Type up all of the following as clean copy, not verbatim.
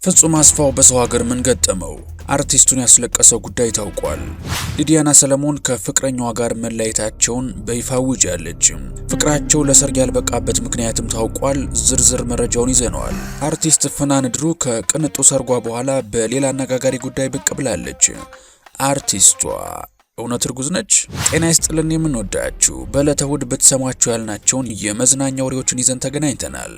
ፍጹም አስፋው በሰው ሀገር ምን ገጠመው? አርቲስቱን ያስለቀሰው ጉዳይ ታውቋል። ሊዲያና ሰለሞን ከፍቅረኛዋ ጋር መለያየታቸውን በይፋ አውጃለች። ፍቅራቸው ለሰርግ ያልበቃበት ምክንያትም ታውቋል። ዝርዝር መረጃውን ይዘነዋል። አርቲስት ፍናን ድሩ ከቅንጡ ሰርጓ በኋላ በሌላ አነጋጋሪ ጉዳይ ብቅ ብላለች። አርቲስቷ እውነት እርጉዝ ነች? ጤና ይስጥልን የምንወዳችሁ በዕለተ እሁድ ብትሰሟቸው ያልናቸውን የመዝናኛ ወሬዎችን ይዘን ተገናኝተናል።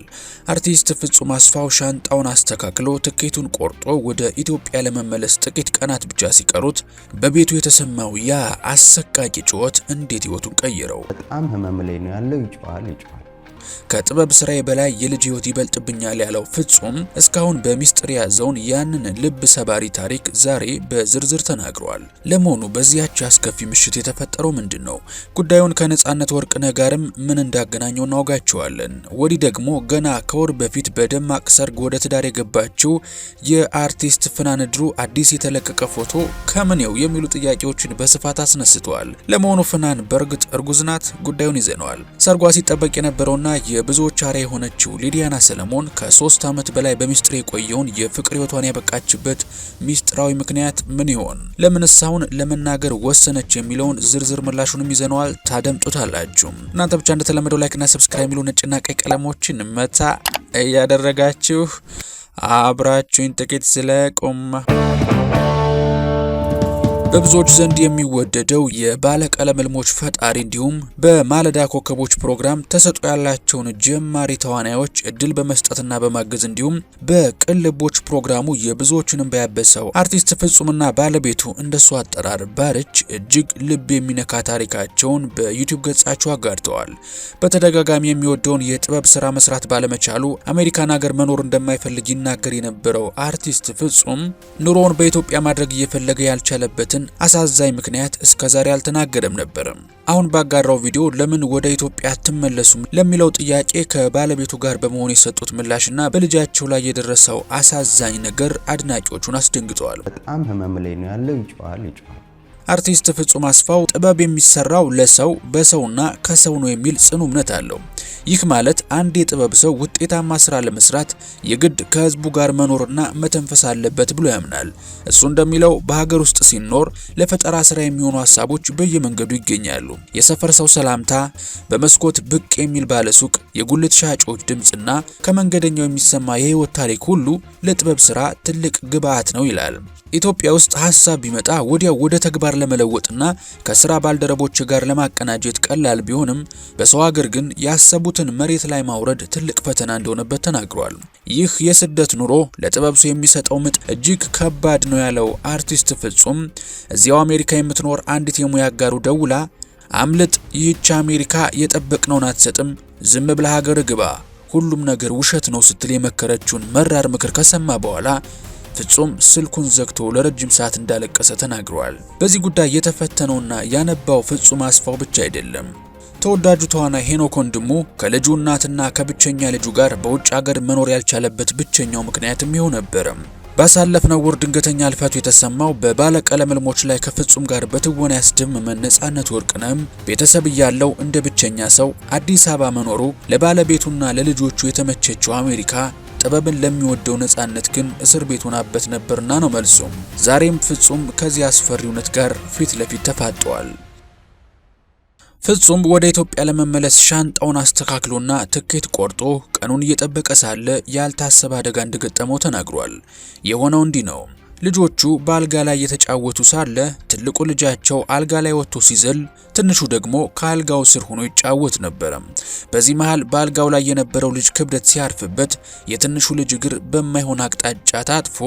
አርቲስት ፍጹም አስፋው ሻንጣውን አስተካክሎ ትኬቱን ቆርጦ ወደ ኢትዮጵያ ለመመለስ ጥቂት ቀናት ብቻ ሲቀሩት በቤቱ የተሰማው ያ አሰቃቂ ጩኸት እንዴት ህይወቱን ቀየረው? በጣም ህመም ላይ ነው ያለው። ይጮሃል። ከጥበብ ስራዬ በላይ የልጅ ህይወት ይበልጥብኛል ያለው ፍጹም እስካሁን በሚስጥር ያዘውን ያንን ልብ ሰባሪ ታሪክ ዛሬ በዝርዝር ተናግሯል። ለመሆኑ በዚያች አስከፊ ምሽት የተፈጠረው ምንድነው? ጉዳዩን ከነጻነት ወርቅነህ ጋርም ምን እንዳገናኘው እናውጋቸዋለን። ወዲህ ደግሞ ገና ከወር በፊት በደማቅ ሰርግ ወደ ትዳር የገባችው የአርቲስት ፍናን ድሩ አዲስ የተለቀቀ ፎቶ ከምኔው የሚሉ ጥያቄዎችን በስፋት አስነስተዋል። ለመሆኑ ፍናን በእርግጥ እርጉዝ ናት? ጉዳዩን ይዘነዋል። ሰርጓ ሲጠበቅ የነበረውና የብዙዎች አርአያ የሆነችው ሊዲያና ሰለሞን ከ3 ዓመት በላይ በሚስጥር የቆየውን የፍቅር ህይወቷን ያበቃችበት ሚስጥራዊ ምክንያት ምን ይሆን? ለምንስ አሁን ለመናገር ወሰነች? የሚለውን ዝርዝር ምላሹንም ይዘነዋል። ታደምጡታላችሁ። እናንተ ብቻ እንደተለመደው ላይክና ሰብስክራይብ የሚሉ ነጭና ቀይ ቀለሞችን መታ እያደረጋችሁ አብራችሁኝ ጥቂት ስለቆም በብዙዎች ዘንድ የሚወደደው የባለቀለም ህልሞች ፈጣሪ እንዲሁም በማለዳ ኮከቦች ፕሮግራም ተሰጥኦ ያላቸውን ጀማሪ ተዋናዮች እድል በመስጠትና በማገዝ እንዲሁም በቅልቦች ፕሮግራሙ የብዙዎችንም ባያበሳው አርቲስት ፍጹምና ባለቤቱ እንደሱ አጠራር ባርች እጅግ ልብ የሚነካ ታሪካቸውን በዩቲዩብ ገጻቸው አጋርተዋል። በተደጋጋሚ የሚወደውን የጥበብ ስራ መስራት ባለመቻሉ አሜሪካን ሀገር መኖር እንደማይፈልግ ይናገር የነበረው አርቲስት ፍጹም ኑሮውን በኢትዮጵያ ማድረግ እየፈለገ ያልቻለበትን አሳዛኝ ምክንያት እስከዛሬ አልተናገረም ነበር። አሁን ባጋራው ቪዲዮ ለምን ወደ ኢትዮጵያ አትመለሱም ለሚለው ጥያቄ ከባለቤቱ ጋር በመሆን የሰጡት ምላሽና በልጃቸው ላይ የደረሰው አሳዛኝ ነገር አድናቂዎቹን አስደንግጠዋል። በጣም ህመም ላይ ነው ያለው። ይጮሃል። አርቲስት ፍጹም አስፋው ጥበብ የሚሰራው ለሰው በሰውና ከሰው ነው የሚል ጽኑ እምነት አለው። ይህ ማለት አንድ የጥበብ ሰው ውጤታማ ስራ ለመስራት የግድ ከህዝቡ ጋር መኖርና መተንፈስ አለበት ብሎ ያምናል። እሱ እንደሚለው በሀገር ውስጥ ሲኖር ለፈጠራ ስራ የሚሆኑ ሀሳቦች በየመንገዱ ይገኛሉ። የሰፈር ሰው ሰላምታ፣ በመስኮት ብቅ የሚል ባለሱቅ፣ የጉልት ሻጮች ድምጽና ከመንገደኛው የሚሰማ የህይወት ታሪክ ሁሉ ለጥበብ ስራ ትልቅ ግብአት ነው ይላል። ኢትዮጵያ ውስጥ ሀሳብ ቢመጣ ወዲያው ወደ ተግባር ለመለወጥና ከስራ ባልደረቦች ጋር ለማቀናጀት ቀላል ቢሆንም በሰው ሀገር ግን ያሰቡትን መሬት ላይ ማውረድ ትልቅ ፈተና እንደሆነበት ተናግሯል። ይህ የስደት ኑሮ ለጥበብ ሰው የሚሰጠው ምጥ እጅግ ከባድ ነው ያለው አርቲስት ፍጹም እዚያው አሜሪካ የምትኖር አንዲት የሙያ አጋሩ ደውላ አምልጥ፣ ይህች አሜሪካ የጠበቅነውን አትሰጥም፣ ዝም ብለህ ሀገር ግባ፣ ሁሉም ነገር ውሸት ነው ስትል የመከረችውን መራር ምክር ከሰማ በኋላ ፍጹም ስልኩን ዘግቶ ለረጅም ሰዓት እንዳለቀሰ ተናግሯል። በዚህ ጉዳይ የተፈተነውና ያነባው ፍጹም አስፋው ብቻ አይደለም። ተወዳጁ ተዋናይ ሄኖክ ወንድሙ ከልጁ እናትና ከብቸኛ ልጁ ጋር በውጭ ሀገር መኖር ያልቻለበት ብቸኛው ምክንያትም ይኸው ነበር። ባሳለፍነው ወር ድንገተኛ ህልፈቱ የተሰማው በባለቀለም ህልሞች ላይ ከፍጹም ጋር በትወና ያስደመመን ነጻነት ወርቅነህም ቤተሰብ እያለው እንደ ብቸኛ ሰው አዲስ አበባ መኖሩ ለባለቤቱና ለልጆቹ የተመቸችው አሜሪካ ጥበብን ለሚወደው ነጻነት ግን እስር ቤት ሆናበት ነበርና ነው መልሱ። ዛሬም ፍጹም ከዚህ አስፈሪ እውነት ጋር ፊት ለፊት ተፋጠዋል። ፍጹም ወደ ኢትዮጵያ ለመመለስ ሻንጣውን አስተካክሎና ትኬት ቆርጦ ቀኑን እየጠበቀ ሳለ ያልታሰበ አደጋ እንደገጠመው ተናግሯል። የሆነው እንዲህ ነው። ልጆቹ በአልጋ ላይ የተጫወቱ ሳለ ትልቁ ልጃቸው አልጋ ላይ ወጥቶ ሲዘል፣ ትንሹ ደግሞ ከአልጋው ስር ሆኖ ይጫወት ነበር። በዚህ መሃል በአልጋው ላይ የነበረው ልጅ ክብደት ሲያርፍበት የትንሹ ልጅ እግር በማይሆን አቅጣጫ ታጥፎ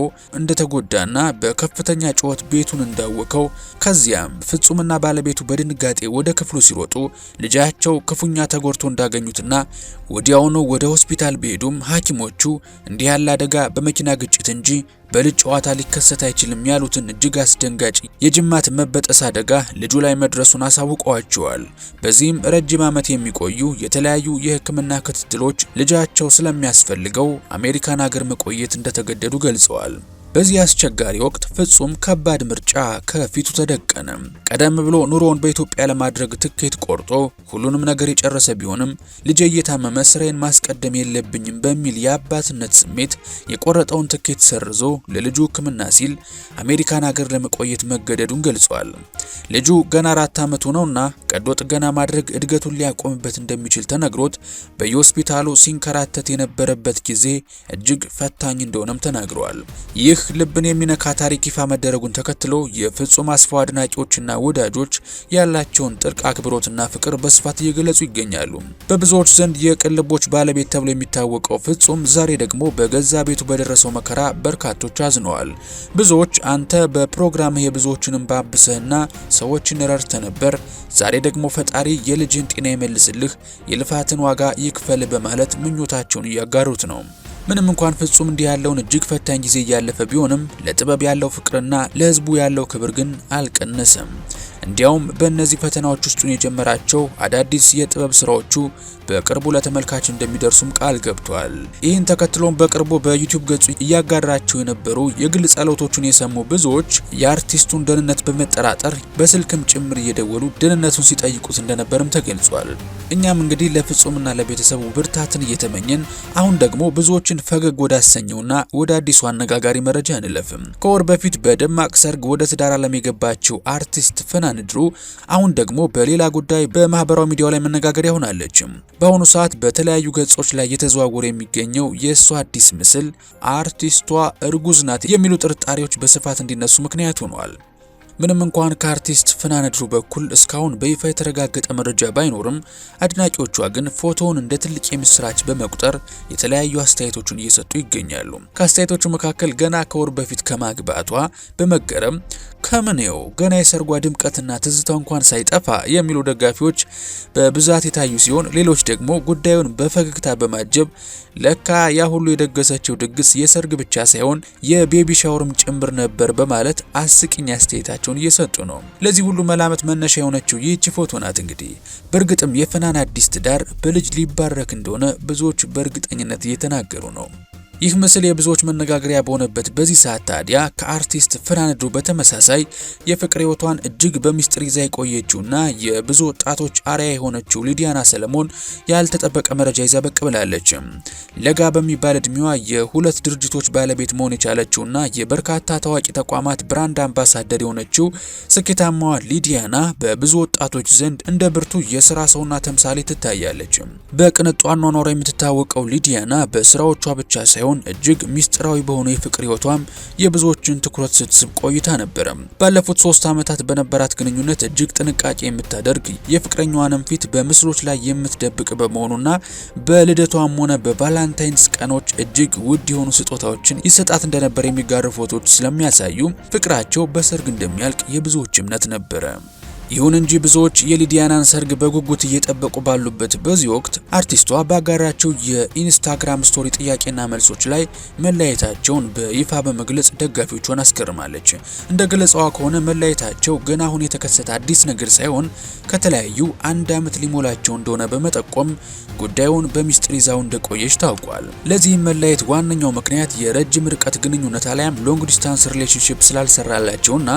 እንደተጎዳና በከፍተኛ ጩኸት ቤቱን እንዳወከው፣ ከዚያም ፍጹምና ባለቤቱ በድንጋጤ ወደ ክፍሉ ሲሮጡ ልጃቸው ክፉኛ ተጎድቶ እንዳገኙትና ወዲያውኑ ወደ ሆስፒታል ቢሄዱም ሐኪሞቹ እንዲህ ያለ አደጋ በመኪና ግጭት እንጂ በልጅ ጨዋታ ሊከሰት አይችልም ያሉትን እጅግ አስደንጋጭ የጅማት መበጠስ አደጋ ልጁ ላይ መድረሱን አሳውቀዋቸዋል። በዚህም ረጅም ዓመት የሚቆዩ የተለያዩ የሕክምና ክትትሎች ልጃቸው ስለሚያስፈልገው አሜሪካን ሀገር መቆየት እንደተገደዱ ገልጸዋል። በዚህ አስቸጋሪ ወቅት ፍጹም ከባድ ምርጫ ከፊቱ ተደቀነ። ቀደም ብሎ ኑሮውን በኢትዮጵያ ለማድረግ ትኬት ቆርጦ ሁሉንም ነገር የጨረሰ ቢሆንም ልጄ እየታመመ ስራዬን ማስቀደም የለብኝም በሚል የአባትነት ስሜት የቆረጠውን ትኬት ሰርዞ ለልጁ ሕክምና ሲል አሜሪካን ሀገር ለመቆየት መገደዱን ገልጿል። ልጁ ገና 4 ዓመቱ ነውና ቀዶ ጥገና ማድረግ እድገቱን ሊያቆምበት እንደሚችል ተነግሮት በየሆስፒታሉ ሲንከራተት የነበረበት ጊዜ እጅግ ፈታኝ እንደሆነም ተናግሯል። ይህ ልብን የሚነካ ታሪክ ይፋ መደረጉን ተከትሎ የፍጹም አስፋው አድናቂዎችና ወዳጆች ያላቸውን ጥልቅ አክብሮትና ፍቅር በስፋት እየገለጹ ይገኛሉ። በብዙዎች ዘንድ የቅልቦች ባለቤት ተብሎ የሚታወቀው ፍጹም ዛሬ ደግሞ በገዛ ቤቱ በደረሰው መከራ በርካቶች አዝነዋል። ብዙዎች አንተ በፕሮግራምህ የብዙዎችንም ባብሰህና ሰዎችን ረድተ ነበር፣ ዛሬ ደግሞ ፈጣሪ የልጅን ጤና ይመልስልህ፣ የልፋትን ዋጋ ይክፈል በማለት ምኞታቸውን እያጋሩት ነው። ምንም እንኳን ፍጹም እንዲህ ያለውን እጅግ ፈታኝ ጊዜ እያለፈ ቢሆንም ለጥበብ ያለው ፍቅርና ለሕዝቡ ያለው ክብር ግን አልቀነሰም። እንዲያውም በእነዚህ ፈተናዎች ውስጡን የጀመራቸው አዳዲስ የጥበብ ስራዎቹ በቅርቡ ለተመልካች እንደሚደርሱም ቃል ገብቷል። ይህን ተከትሎም በቅርቡ በዩቲዩብ ገጹ እያጋራቸው የነበሩ የግል ጸሎቶቹን የሰሙ ብዙዎች የአርቲስቱን ደህንነት በመጠራጠር በስልክም ጭምር እየደወሉ ደህንነቱን ሲጠይቁት እንደነበርም ተገልጿል። እኛም እንግዲህ ለፍጹምና ለቤተሰቡ ብርታትን እየተመኘን አሁን ደግሞ ብዙዎችን ፈገግ ወዳሰኘውና ወደ አዲሱ አነጋጋሪ መረጃ እንለፍም። ከወር በፊት በደማቅ ሰርግ ወደ ትዳር ዓለም የገባችው አርቲስት ፍናንድሩ አሁን ደግሞ በሌላ ጉዳይ በማህበራዊ ሚዲያው ላይ መነጋገሪያ ሆናለች። በአሁኑ ሰዓት በተለያዩ ገጾች ላይ እየተዘዋወረ የሚገኘው የእሷ አዲስ ምስል አርቲስቷ እርጉዝ ናት የሚሉ ጥርጣሬዎች በስፋት እንዲነሱ ምክንያት ሆኗል። ምንም እንኳን ከአርቲስት ፍናንድሩ በኩል እስካሁን በይፋ የተረጋገጠ መረጃ ባይኖርም አድናቂዎቿ ግን ፎቶውን እንደ ትልቅ የምስራች በመቁጠር የተለያዩ አስተያየቶችን እየሰጡ ይገኛሉ። ከአስተያየቶቹ መካከል ገና ከወር በፊት ከማግባቷ በመገረም ከምኔው ገና የሰርጓ ድምቀትና ትዝታ እንኳን ሳይጠፋ የሚሉ ደጋፊዎች በብዛት የታዩ ሲሆን፣ ሌሎች ደግሞ ጉዳዩን በፈገግታ በማጀብ ለካ ያ ሁሉ የደገሰችው ድግስ የሰርግ ብቻ ሳይሆን የቤቢ ሻወርም ጭምር ነበር በማለት አስቂኝ አስተያየታቸውን እየሰጡ ነው። ለዚህ ሁሉ መላመት መነሻ የሆነችው ይህች ፎቶ ናት። እንግዲህ በእርግጥም የፍናን አዲስ ትዳር በልጅ ሊባረክ እንደሆነ ብዙዎች በእርግጠኝነት እየተናገሩ ነው። ይህ ምስል የብዙዎች መነጋገሪያ በሆነበት በዚህ ሰዓት ታዲያ ከአርቲስት ፍናንድሩ በተመሳሳይ የፍቅር ህይወቷን እጅግ በሚስጥር ይዛ የቆየችውና የብዙ ወጣቶች አርአያ የሆነችው ሊዲያና ሰለሞን ያልተጠበቀ መረጃ ይዛ ብቅ ብላለች። ለጋ በሚባል እድሜዋ የሁለት ድርጅቶች ባለቤት መሆን የቻለችውና የበርካታ ታዋቂ ተቋማት ብራንድ አምባሳደር የሆነችው ስኬታማዋ ሊዲያና በብዙ ወጣቶች ዘንድ እንደ ብርቱ የስራ ሰውና ተምሳሌ ትታያለች። በቅንጡ አኗኗሯ የምትታወቀው ሊዲያና በስራዎቿ ብቻ ሳይሆን እጅግ ሚስጥራዊ በሆነ የፍቅር ህይወቷም የብዙዎችን ትኩረት ስትስብ ቆይታ ነበረ። ባለፉት 3 ዓመታት በነበራት ግንኙነት እጅግ ጥንቃቄ የምታደርግ የፍቅረኛዋንም ፊት በምስሎች ላይ የምትደብቅ በመሆኑና በልደቷም ሆነ በቫላንታይንስ ቀኖች እጅግ ውድ የሆኑ ስጦታዎችን ይሰጣት እንደነበር የሚጋሩ ፎቶዎች ስለሚያሳዩ ፍቅራቸው በሰርግ እንደሚያልቅ የብዙዎች እምነት ነበረ። ይሁን እንጂ ብዙዎች የሊዲያናን ሰርግ በጉጉት እየጠበቁ ባሉበት በዚህ ወቅት አርቲስቷ ባጋራቸው የኢንስታግራም ስቶሪ ጥያቄና መልሶች ላይ መለያየታቸውን በይፋ በመግለጽ ደጋፊዎቿን አስገርማለች። እንደ ገለጻዋ ከሆነ መለያየታቸው ገና አሁን የተከሰተ አዲስ ነገር ሳይሆን ከተለያዩ 1 ዓመት ሊሞላቸው እንደሆነ በመጠቆም ጉዳዩን በሚስጥር ይዛው እንደቆየች ታውቋል። ለዚህም መለያየት ዋነኛው ምክንያት የረጅም ርቀት ግንኙነት አሊያም ሎንግ ዲስታንስ ሪሌሽንሺፕ ስላልሰራላቸውና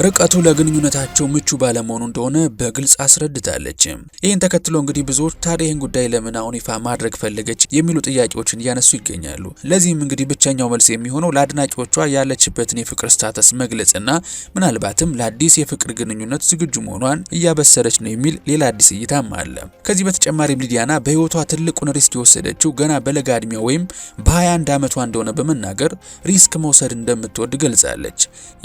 ርቀቱ ለግንኙነታቸው ምቹ ባለመሆኑ እንደሆነ በግልጽ አስረድታለች። ይህን ተከትሎ እንግዲህ ብዙዎች ታዲያ ይህን ጉዳይ ለምን አሁን ይፋ ማድረግ ፈለገች የሚሉ ጥያቄዎችን እያነሱ ይገኛሉ። ለዚህም እንግዲህ ብቸኛው መልስ የሚሆነው ለአድናቂዎቿ ያለችበትን የፍቅር ስታተስ መግለጽና ምናልባትም ለአዲስ የፍቅር ግንኙነት ዝግጁ መሆኗን እያበሰረች ነው የሚል ሌላ አዲስ እይታም አለ። ከዚህ በተጨማሪም ሊዲያና በህይወቷ ትልቁን ሪስክ የወሰደችው ገና በለጋ ዕድሜዋ ወይም በ21 ዓመቷ እንደሆነ በመናገር ሪስክ መውሰድ እንደምትወድ ገልጻለች።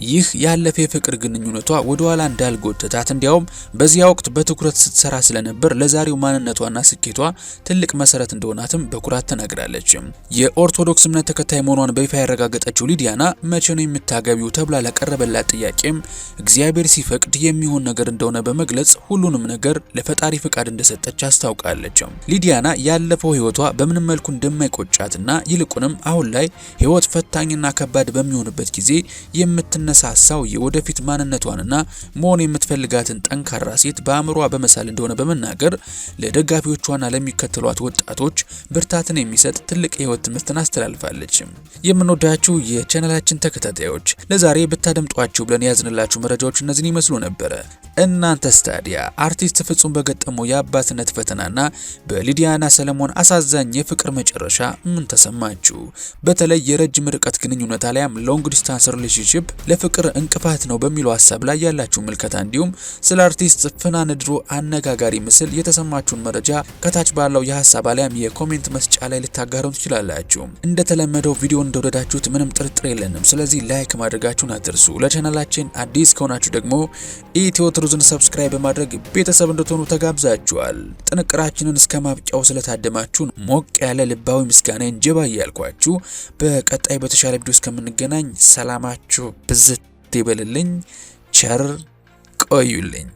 ይህ ያለፈ የፍቅር ግንኙነቷ ወደ ኋላ እንዳልጎተታት እንዲያውም በዚያ ወቅት በትኩረት ስትሰራ ስለነበር ለዛሬው ማንነቷና ስኬቷ ትልቅ መሰረት እንደሆናትም በኩራት ተናግራለች። የኦርቶዶክስ እምነት ተከታይ መሆኗን በይፋ ያረጋገጠችው ሊዲያና መቼ ነው የምታገቢው ተብላ ለቀረበላት ጥያቄም እግዚአብሔር ሲፈቅድ የሚሆን ነገር እንደሆነ በመግለጽ ሁሉንም ነገር ለፈጣሪ ፍቃድ እንደሰጠች አስታውቃለች። ሊዲያና ያለፈው ህይወቷ በምንም መልኩ እንደማይቆጫትና ይልቁንም አሁን ላይ ህይወት ፈታኝና ከባድ በሚሆንበት ጊዜ የምትነሳሳው የወደፊት ማንነቷንና መሆን የምትፈልጋት ያላትን ጠንካራ ሴት በአእምሯ በመሳል እንደሆነ በመናገር ለደጋፊዎቿና ለሚከተሏት ወጣቶች ብርታትን የሚሰጥ ትልቅ የህይወት ትምህርትን አስተላልፋለች። የምንወዳችሁ የቻናላችን ተከታታዮች ለዛሬ ብታደምጧችሁ ብለን ያዝንላችሁ መረጃዎች እነዚህን ይመስሉ ነበረ። እናንተስ ታዲያ አርቲስት ፍጹም በገጠመው የአባትነት ፈተናና በሊዲያና ሰለሞን አሳዛኝ የፍቅር መጨረሻ ምን ተሰማችሁ? በተለይ የረጅም ርቀት ግንኙነት አለያም ሎንግ ዲስታንስ ሪሌሽንሺፕ ለፍቅር እንቅፋት ነው በሚለው ሀሳብ ላይ ያላችሁ ምልከታ እንዲሁም ስለ አርቲስት ፍናን ድሮ አነጋጋሪ ምስል የተሰማችሁን መረጃ ከታች ባለው የሀሳብ አለያም የኮሜንት መስጫ ላይ ልታጋሩን ትችላላችሁ። እንደተለመደው ቪዲዮ እንደወደዳችሁት ምንም ጥርጥር የለንም። ስለዚህ ላይክ ማድረጋችሁን አትርሱ። ለቻናላችን አዲስ ከሆናችሁ ደግሞ ኢትዮ ትሩዝን ሰብስክራይብ በማድረግ ቤተሰብ እንድትሆኑ ተጋብዛችኋል። ጥንቅራችንን እስከ ማብቂያው ስለታደማችሁን ሞቅ ያለ ልባዊ ምስጋና እንጀባ እያልኳችሁ በቀጣይ በተሻለ ቪዲዮ እስከምንገናኝ ሰላማችሁ ብዝት ይበልልኝ። ቸር ቆዩልኝ።